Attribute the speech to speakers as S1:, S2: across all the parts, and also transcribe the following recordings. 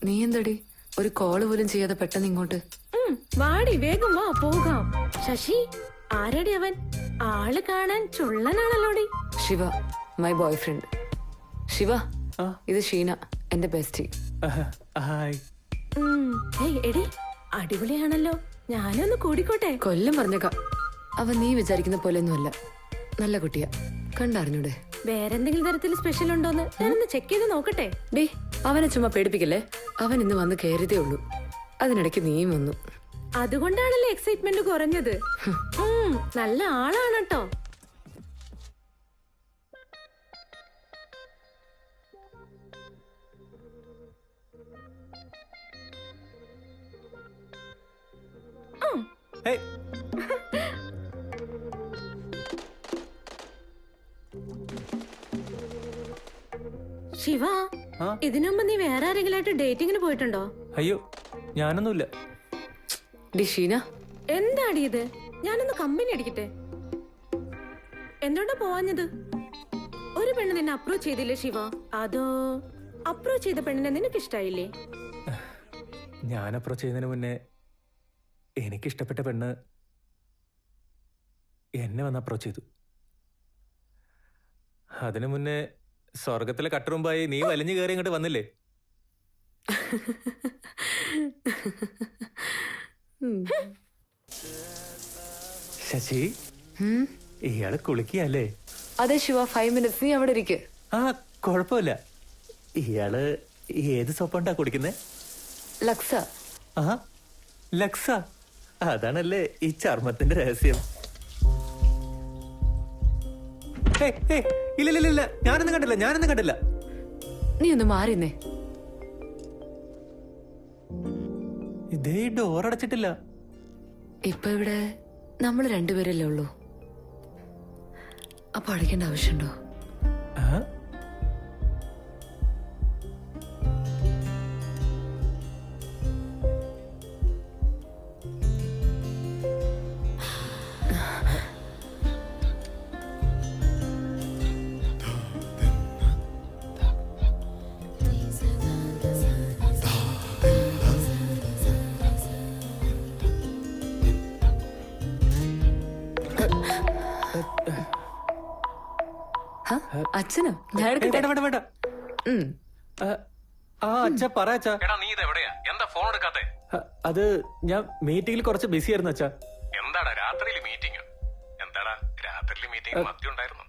S1: നീ എന്തടി ഒരു കോള് പോലും ചെയ്യാതെ പെട്ടെന്ന് ഇങ്ങോട്ട്?
S2: വാടി, വേഗം വാ, പോകാം. ശശി, ആരടി അവൻ? ആള് കാണാൻ ചുള്ളനാണല്ലോടി.
S1: Shiva, my boyfriend. Shiva, ഇത് ഷീന, എന്റെ ബെസ്റ്റി.
S2: എടി, അടിപൊളിയാണല്ലോ. ഞാനൊന്ന് കൂടിക്കോട്ടെ?
S1: കൊല്ലം പറഞ്ഞേക്കാം. അവൻ നീ വിചാരിക്കുന്ന പോലെയൊന്നുമല്ല, നല്ല കുട്ടിയാ, കണ്ടറിഞ്ഞൂടെ?
S2: വേറെന്തെങ്കിലും തരത്തിൽ സ്പെഷ്യൽ ഉണ്ടോന്ന് ഞാനൊന്ന് ചെക്ക് ചെയ്ത് നോക്കട്ടെ.
S1: ഡേ, അവനെ ചുമ്മാ പേടിപ്പിക്കല്ലേ. അവൻ ഇന്ന് വന്ന് കയറിയതേ ഉള്ളൂ, അതിനിടയ്ക്ക് നീയും വന്നു.
S2: അതുകൊണ്ടാണല്ലേ എക്സൈറ്റ്മെന്റ് കുറഞ്ഞത്. നല്ല ആളാണ് കേട്ടോ. ശിവ, ഇതിനു മുമ്പ് നീ വേറെ ആരെങ്കിലായിട്ട് ഡേറ്റിങ്ങിന് പോയിട്ടുണ്ടോ?
S3: അയ്യോ, ഞാനൊന്നുമില്ല.
S1: ഷീന,
S2: എന്താടി ഇത്? ഞാനൊന്ന് കമ്പനി അടിക്കട്ടെ. എന്തുകൊണ്ടാ പോവാഞ്ഞത്? ഒരു പെണ്ണ് നിന്നെ അപ്രോച്ച് ചെയ്തില്ലേ ശിവ? അതോ അപ്രോച്ച് ചെയ്ത പെണ്ണിനെ നിനക്ക് ഇഷ്ടായില്ലേ?
S3: ഞാൻ അപ്രോച്ച് ചെയ്യുന്നതിന് മുന്നേ എനിക്കിഷ്ടപ്പെട്ട പെണ്ണ് എന്നെ വന്ന് അപ്രോച്ച് ചെയ്തു. അതിനു മുന്നേ സ്വർഗത്തിലെ കട്ടറുമ്പായി നീ വലിഞ്ഞു കയറി ഇങ്ങോട്ട് വന്നില്ലേ? ശശി, ഇയാള് കുളിക്കല്ലേ?
S1: അതെ ശിവ, 5 minutes നീ അവിടെ ഇരിക്ക്.
S3: ആ, കൊഴപ്പില്ല. ഇയാള് ഏത് സോപ്പുണ്ടാ കുടിക്കുന്നേ?
S1: ലക്സ.
S3: ആ, ലക്സ. അതാണല്ലേ ഈ ചർമ്മത്തിന്റെ രഹസ്യം. ഇല്ല, ഞാനൊന്നും കണ്ടില്ല.
S1: നീ ഒന്ന് മാറിന്നേ.
S3: ഇതേ ഡോർ അടച്ചിട്ടില്ല.
S1: ഇപ്പൊ ഇവിടെ നമ്മൾ രണ്ടുപേരല്ലേ ഉള്ളൂ, അപ്പൊ അടയ്ക്കേണ്ട ആവശ്യമുണ്ടോ? അച്ഛനോ? ഞാൻ
S3: വേണ്ട. ആ അച്ഛാ, പറ അച്ഛാ. അത് ഞാൻ മീറ്റിംഗിൽ കുറച്ച് ബിസി ആയിരുന്നു അച്ഛാ.
S4: എന്താടാ രാത്രിയിൽ മീറ്റിംഗ്? എന്താടാ രാത്രിയിൽ മീറ്റിംഗ് മധ്യ ഉണ്ടായിരുന്നു?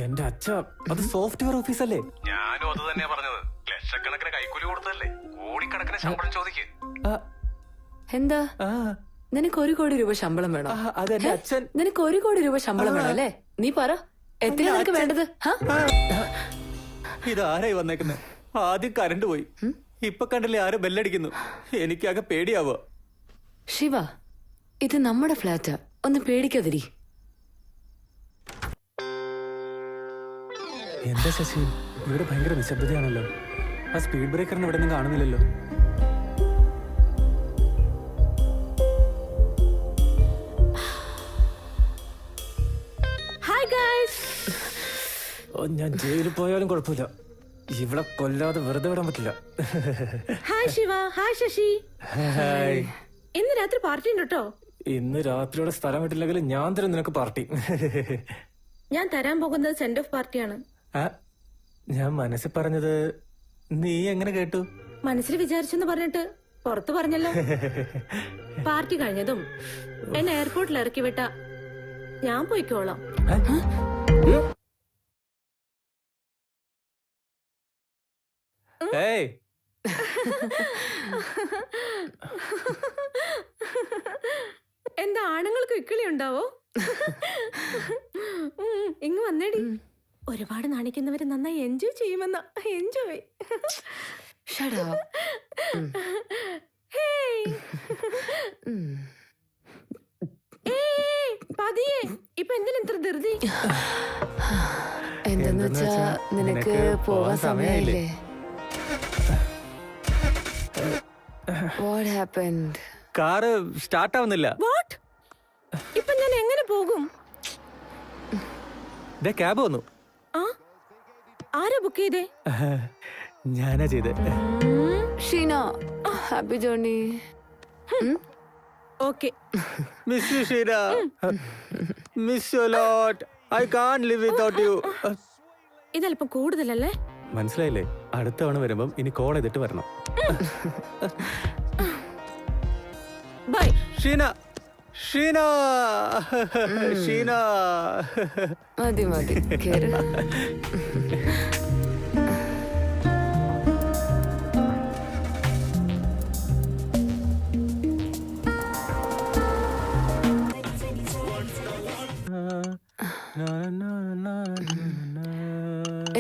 S3: എന്റെ അച്ഛ, അത് സോഫ്റ്റ്വെയർ ഓഫീസല്ലേ?
S4: ഞാനും അത് തന്നെയാ പറഞ്ഞത്. ലക്ഷക്കണക്കിന് കൈക്കൂലി കൊടുത്തല്ലേ, കോടിക്കണക്കിന് ശമ്പളം ചോദിക്ക്.
S1: എന്താ, നിനക്ക് 1 കോടി രൂപ ശമ്പളം വേണം?
S3: അതെന്റെ അച്ഛൻ.
S1: നിനക്ക് 1 കോടി രൂപ ശമ്പളം വേണം അല്ലേ? നീ പറ, എത്ര നിനക്ക് വേണ്ടത്?
S3: ഇതാരായി വന്നേക്കുന്നത്? ആദ്യം കറണ്ട് പോയി, ഇപ്പൊ കണ്ടില്ലേ ആരും ബെല്ലടിക്കുന്നു. എനിക്കാകെ പേടിയാവോ.
S1: ശിവ, ഇത് നമ്മുടെ ഫ്ലാറ്റാ, ഒന്ന് പേടിക്കാതിരി.
S3: എന്താ ശശി, ഇവിടെ ഭയങ്കര നിശബ്ദതയാണല്ലോ. ആ സ്പീഡ് ബ്രേക്കറിന് ഇവിടെ ഒന്നും കാണുന്നില്ലല്ലോ. ഞാൻ ജയിലിൽ പോയാലും കുഴപ്പമില്ല, ഇവിടെ കൊല്ലാതെ വെറുതെ വിടാൻ പറ്റില്ല.
S2: Hi Shiva. Hi Sasi.
S3: Hi.
S2: ഇന്ന് രാത്രി പാർട്ടി ഉണ്ട് കേട്ടോ.
S3: ഇന്ന് രാത്രിയോടെ സ്ഥലം വിട്ടില്ലെങ്കിൽ ഞാൻ തരും നിനക്ക് പാർട്ടി.
S2: ഞാൻ തരാൻ പോകുന്നത് സെൻഡ് ഓഫ് പാർട്ടിയാണ്.
S3: ഞാൻ മനസ്സിൽ പറഞ്ഞത് നീ എങ്ങനെ കേട്ടു?
S2: മനസ്സിൽ വിചാരിച്ചെന്ന് പറഞ്ഞിട്ട് പുറത്തു പറഞ്ഞല്ലോ. പാർട്ടി കഴിഞ്ഞതും എന്നെ എയർപോർട്ടിൽ ഇറക്കി വിട്ട ഞാൻ പോയിക്കോളാം. എന്താ, ആണുങ്ങൾക്ക് ഇക്കിളി ഉണ്ടാവോ? ഇങ്ങ് വന്നേടി. ഒരുപാട് നാണിക്കുന്നവര് നന്നായി എൻജോയ് ചെയ്യുമെന്ന. എൻജോയ്. പതിയെ. ഇപ്പൊ എന്തിനാ ഇത്ര ധൃതി?
S1: എന്തെന്ന് വെച്ചാ നിനക്ക് പോവാൻ സമയമില്ലേ? What happened?
S3: കാറ് സ്റ്റാർട്ട് ആവുന്നില്ല.
S2: What? ഇപ്പൊ ഞാൻ എങ്ങനെ പോകും?
S3: ക്യാബ് വന്നു.
S2: ആരാ ബുക്ക് ചെയ്തേ?
S3: ഞാനാ ചെയ്തേ.
S1: Sheena happy journey.
S2: Okay.
S3: Miss you Sheena. Miss you lot. I can't live without you.
S2: ഇതല്പം കൂടുതലല്ലേ?
S3: മനസ്സിലായില്ലേ? അടുത്ത തവണ വരുമ്പം ഇനി കോൾ ചെയ്തിട്ട് വരണം.
S2: ബൈ.
S3: ഷീന ഷീന ഷീന.
S1: മതി മതി കേറ്.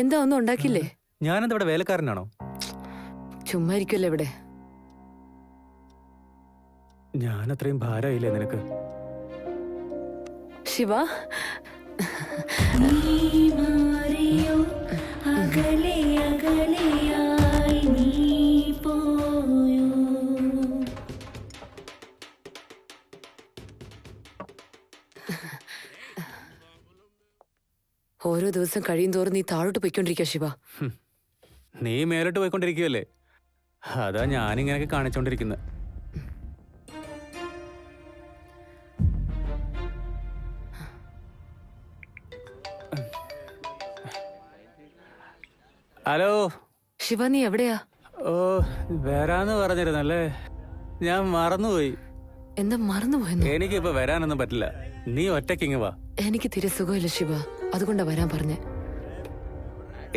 S1: എന്താ ഒന്നും ഉണ്ടാക്കില്ലേ?
S3: ഞാനെന്താ ഇവിടെ വേലക്കാരനാണോ?
S1: ചുമ്മാ ഇരിക്കുമല്ലോ ഇവിടെ.
S3: ഞാൻ അത്രയും ഭാരമായില്ലേ നിനക്ക്?
S1: ശിവ ഓരോ ദിവസം കഴിയും തോറും നീ താഴോട്ട് പോയിക്കൊണ്ടിരിക്കുക ശിവ.
S3: നീ മേലോട്ട് പോയിക്കൊണ്ടിരിക്കുകയല്ലേ, അതാ ഞാനിങ്ങനെയൊക്കെ കാണിച്ചോണ്ടിരിക്കുന്നത്. ഹലോ
S1: ശിവ, നീ എവിടെയാ?
S3: ഓ, വരാന്ന് പറഞ്ഞിരുന്നല്ലേ, ഞാൻ മറന്നുപോയി.
S1: എന്താ മറന്നുപോയെന്നോ?
S3: എനിക്കിപ്പോ വരാനൊന്നും പറ്റില്ല, നീ ഒറ്റയ്ക്കിങ് വാ.
S1: എനിക്ക് തീരെ സുഖമില്ല ശിവ, അതുകൊണ്ടാ വരാൻ പറഞ്ഞേ.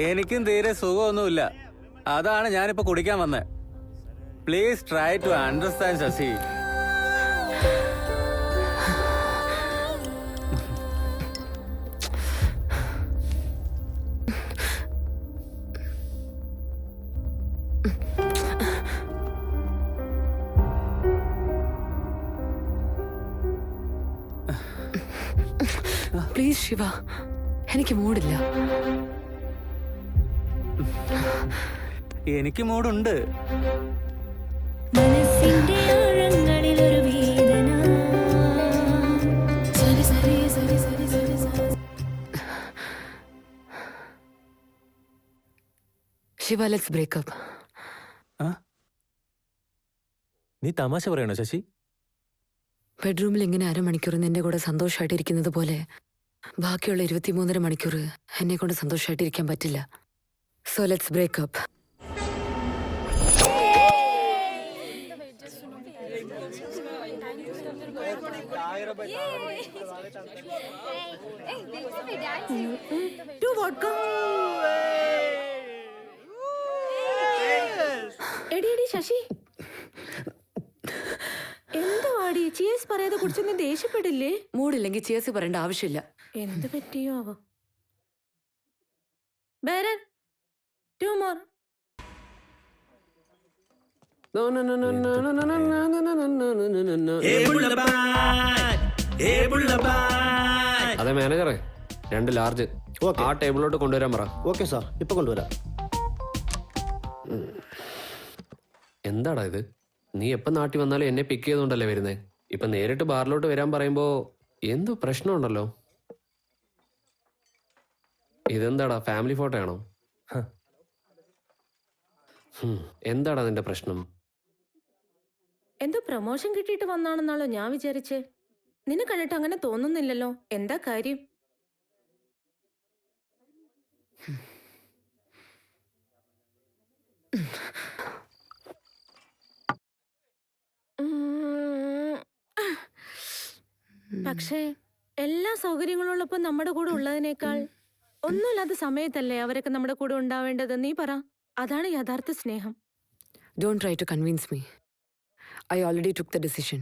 S3: എനിക്കും തീരെ സുഖമൊന്നുമില്ല, അതാണ് ഞാനിപ്പോ കുടിക്കാൻ വന്നേ. Please try to understand Sasi.
S1: Please Shiva, എനിക്ക് മൂടില്ല.
S3: എനിക്ക് മൂടുണ്ട്.
S1: Shiva, let's breakup.
S3: നീ തമാശ പറയണോ ശശി?
S1: ബെഡ്റൂമിൽ ഇങ്ങനെ അരമണിക്കൂർ നിന്റെ കൂടെ സന്തോഷമായിട്ടിരിക്കുന്നത് പോലെ ബാക്കിയുള്ള 23.5 മണിക്കൂർ എന്നെ കൊണ്ട് സന്തോഷമായിട്ടിരിക്കാൻ പറ്റില്ല. So let's breakup.
S2: എടി ശശി, എന്തുവാടി ചീസ് പറയാതെ കുടിച്ച് നീ ദേഷ്യപ്പെടില്ലേ?
S1: മൂടില്ലെങ്കിൽ ചേസി പറയേണ്ട ആവശ്യമില്ല.
S2: എന്ത് പറ്റിയോ ആവോ? ബേരൻ, 2 more.
S5: അതെ മാനേജറെ, 2 ലാർജ് ആ ടേബിളിലോട്ട് കൊണ്ടുവരാൻ പറ.
S6: ഓക്കെ സാർ, ഇപ്പൊ കൊണ്ടുവരാം.
S5: എന്താടാ ഇത്? നീ എപ്പം നാട്ടിൽ വന്നാലും എന്നെ പിക്ക് ചെയ്തുകൊണ്ടല്ലേ വരുന്നേ. ഇപ്പൊ നേരിട്ട് ബാറിലോട്ട് വരാൻ പറയുമ്പോ എന്തോ പ്രശ്നമുണ്ടല്ലോ. ഇതെന്താടാ, ഫാമിലി ഫോട്ടോ ആണോ? എന്താടാ നിന്റെ പ്രശ്നം?
S2: എന്തോ പ്രൊമോഷൻ കിട്ടിയിട്ട് വന്നാണെന്നാണോ ഞാൻ വിചാരിച്ചേ. നിന്നെ കണ്ടിട്ട് അങ്ങനെ തോന്നുന്നില്ലല്ലോ, എന്താ കാര്യം? പക്ഷേ എല്ലാ സൗകര്യങ്ങളുള്ളപ്പോൾ നമ്മുടെ കൂടെ ഉള്ളതിനേക്കാൾ ഒന്നുമില്ലാത്ത സമയത്തല്ലേ അവരൊക്കെ നമ്മുടെ കൂടെ ഉണ്ടാവേണ്ടത്? നീ പറ, അതാണ് യഥാർത്ഥ സ്നേഹം.
S1: Don't try to convince me. I already took the decision.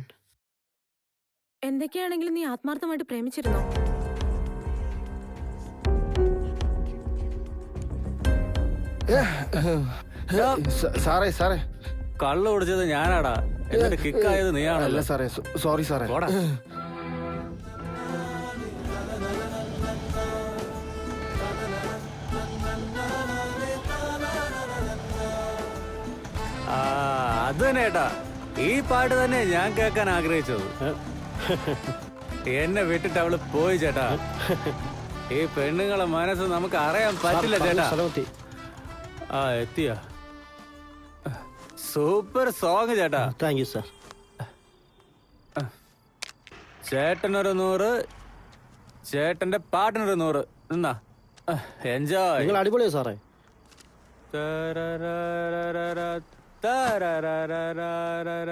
S2: എന്തൊക്കെയാണെങ്കിലും നീ ആത്മാർത്ഥമായിട്ട് പ്രേമിച്ചിരുന്നോ?
S6: സാറേ സാറേ,
S3: കള്ളു കുടിച്ചത് ഞാനാടാ, എന്നിട്ട് കിക്കായത്
S6: അല്ല
S3: നീയാണല്ലോ.
S6: സാറേ, സോറി സാറേ.
S3: പോടാ. അത് തന്നെ ഏട്ടാ, ഈ പാട്ട് തന്നെ ഞാൻ കേൾക്കാൻ ആഗ്രഹിച്ചത്. എന്നെ വിട്ടിട്ട് അവള് പോയി ചേട്ടാ. ഈ പെണ്ണുങ്ങളെ മനസ്സ് നമുക്ക് അറിയാൻ പറ്റില്ല ചേട്ടാ. ആ എത്തിയാ? സൂപ്പർ സോങ് ചേട്ടാ.
S6: Thank you sir.
S3: ചേട്ടനൊരു 100, ചേട്ടന്റെ പാട്ടിനൊരു 100. നിന്നാ എൻജോയ്.
S6: നിങ്ങൾ അടിപൊളിയാ സാറേ.
S3: തരരരരര, തരരരരരര.